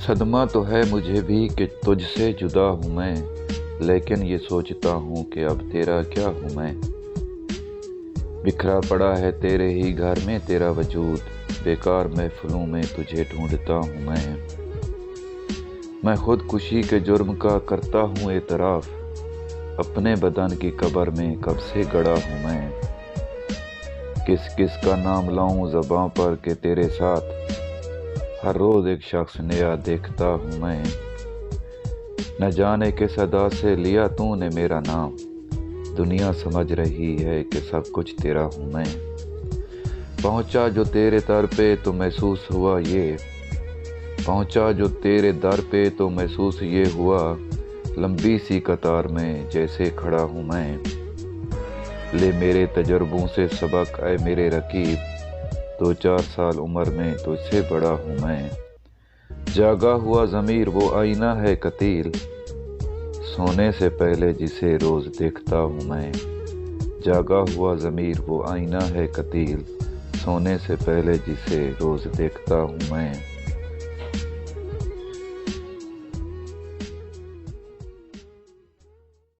सदमा तो है मुझे भी कि तुझसे जुदा हूँ मैं, लेकिन ये सोचता हूँ कि अब तेरा क्या हूँ मैं। बिखरा पड़ा है तेरे ही घर में तेरा वजूद, बेकार महफिलों में तुझे ढूंढता हूँ मैं खुदकुशी के जुर्म का करता हूँ एतराफ़, अपने बदन की कब्र में कब से गड़ा हूँ मैं। किस किस का नाम लाऊं ज़बां पर के तेरे साथ, हर रोज़ एक शख्स नया देखता हूँ मैं। न जाने किस अदा से लिया तूने मेरा नाम, दुनिया समझ रही है कि सब कुछ तेरा हूँ मैं। पहुँचा जो तेरे दर पे तो महसूस हुआ ये, पहुँचा जो तेरे दर पे तो महसूस ये हुआ, लंबी सी कतार में जैसे खड़ा हूँ मैं। ले मेरे तजुर्बों से सबक ऐ मेरे रकीब, 2-4 साल उम्र में तुझसे बड़ा हूँ मैं। जागा हुआ ज़मीर वो आईना है कतील, सोने से पहले जिसे रोज़ देखता हूँ मैं। जागा हुआ ज़मीर वो आईना है कतील, सोने से पहले जिसे रोज़ देखता हूँ मैं।